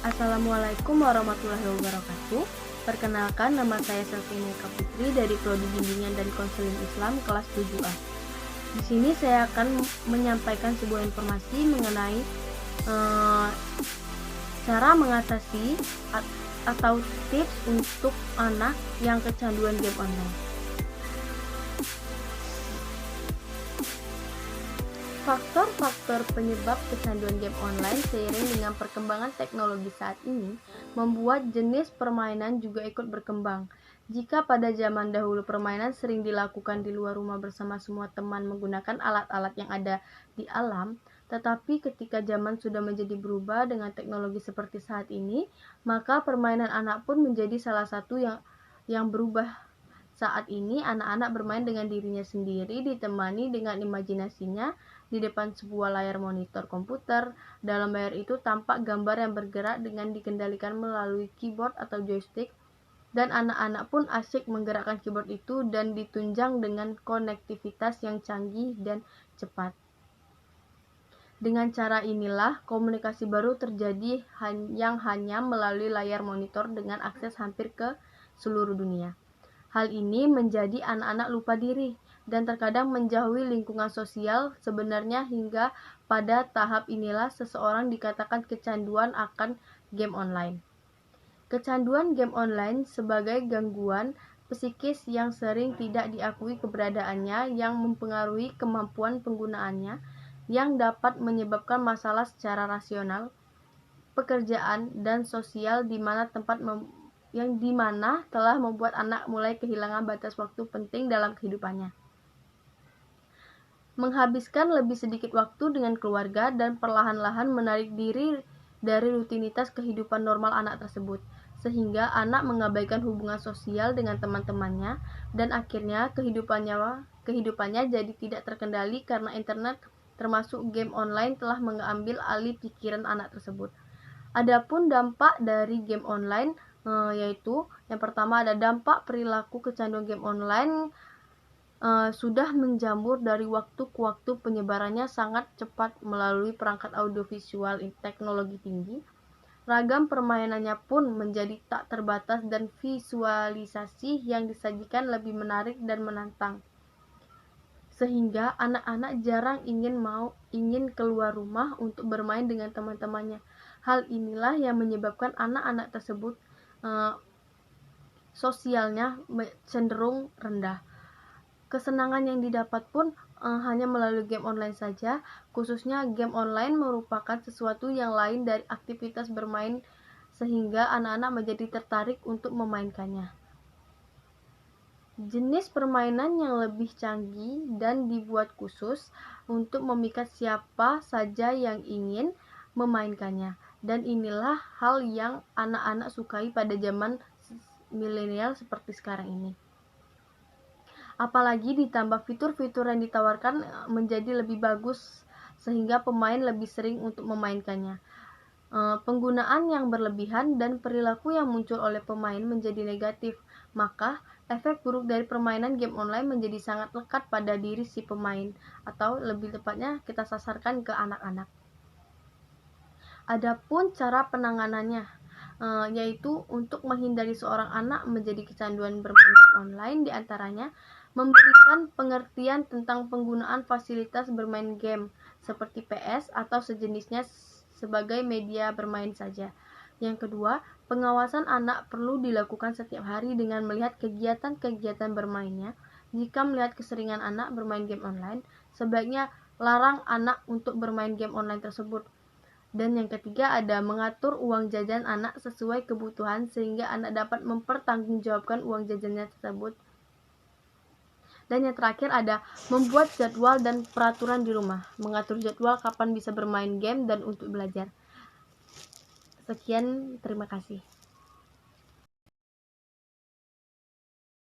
Assalamualaikum warahmatullahi wabarakatuh. Perkenalkan, nama saya Selvina Putri dari Prodi Bimbingan dan Konseling Islam kelas 7A. Di sini saya akan menyampaikan sebuah informasi mengenai cara mengatasi atau tips untuk anak yang kecanduan game online. Faktor-faktor penyebab kecanduan game online seiring dengan perkembangan teknologi saat ini membuat jenis permainan juga ikut berkembang. Jika pada zaman dahulu permainan sering dilakukan di luar rumah bersama semua teman menggunakan alat-alat yang ada di alam, tetapi ketika zaman sudah menjadi berubah dengan teknologi seperti saat ini, maka permainan anak pun menjadi salah satu yang berubah. Saat ini, anak-anak bermain dengan dirinya sendiri, ditemani dengan imajinasinya di depan sebuah layar monitor komputer. Dalam layar itu tampak gambar yang bergerak dengan dikendalikan melalui keyboard atau joystick, dan anak-anak pun asyik menggerakkan keyboard itu dan ditunjang dengan konektivitas yang canggih dan cepat. Dengan cara inilah, komunikasi baru terjadi yang hanya melalui layar monitor dengan akses hampir ke seluruh dunia. Hal ini menjadi anak-anak lupa diri dan terkadang menjauhi lingkungan sosial. Sebenarnya hingga pada tahap inilah seseorang dikatakan kecanduan akan game online. Kecanduan game online sebagai gangguan psikis yang sering tidak diakui keberadaannya yang mempengaruhi kemampuan penggunaannya, yang dapat menyebabkan masalah secara rasional, pekerjaan, dan sosial di mana telah membuat anak mulai kehilangan batas waktu penting dalam kehidupannya. Menghabiskan lebih sedikit waktu dengan keluarga dan perlahan-lahan menarik diri dari rutinitas kehidupan normal anak tersebut, sehingga anak mengabaikan hubungan sosial dengan teman-temannya dan akhirnya kehidupannya jadi tidak terkendali karena internet termasuk game online telah mengambil alih pikiran anak tersebut. Adapun dampak dari game online yaitu yang pertama ada dampak perilaku kecanduan game online sudah menjamur dari waktu ke waktu, penyebarannya sangat cepat melalui perangkat audiovisual teknologi tinggi. Ragam permainannya pun menjadi tak terbatas dan visualisasi yang disajikan lebih menarik dan menantang, sehingga anak-anak jarang ingin keluar rumah untuk bermain dengan teman-temannya. Hal inilah yang menyebabkan anak-anak tersebut sosialnya cenderung rendah. Kesenangan yang didapat pun hanya melalui game online saja, khususnya game online merupakan sesuatu yang lain dari aktivitas bermain sehingga anak-anak menjadi tertarik untuk memainkannya. Jenis permainan yang lebih canggih dan dibuat khusus untuk memikat siapa saja yang ingin memainkannya. Dan inilah hal yang anak-anak sukai pada zaman milenial seperti sekarang ini. Apalagi ditambah fitur-fitur yang ditawarkan menjadi lebih bagus sehingga pemain lebih sering untuk memainkannya. Penggunaan yang berlebihan dan perilaku yang muncul oleh pemain menjadi negatif, maka efek buruk dari permainan game online menjadi sangat lekat pada diri si pemain, atau lebih tepatnya kita sasarkan ke anak-anak. Adapun cara penanganannya, yaitu untuk menghindari seorang anak menjadi kecanduan bermain game online, diantaranya memberikan pengertian tentang penggunaan fasilitas bermain game seperti PS atau sejenisnya sebagai media bermain saja. Yang kedua, pengawasan anak perlu dilakukan setiap hari dengan melihat kegiatan-kegiatan bermainnya. Jika melihat keseringan anak bermain game online, sebaiknya larang anak untuk bermain game online tersebut. Dan yang ketiga ada mengatur uang jajan anak sesuai kebutuhan sehingga anak dapat mempertanggungjawabkan uang jajannya tersebut. Dan yang terakhir ada membuat jadwal dan peraturan di rumah, mengatur jadwal kapan bisa bermain game dan untuk belajar. Sekian, terima kasih.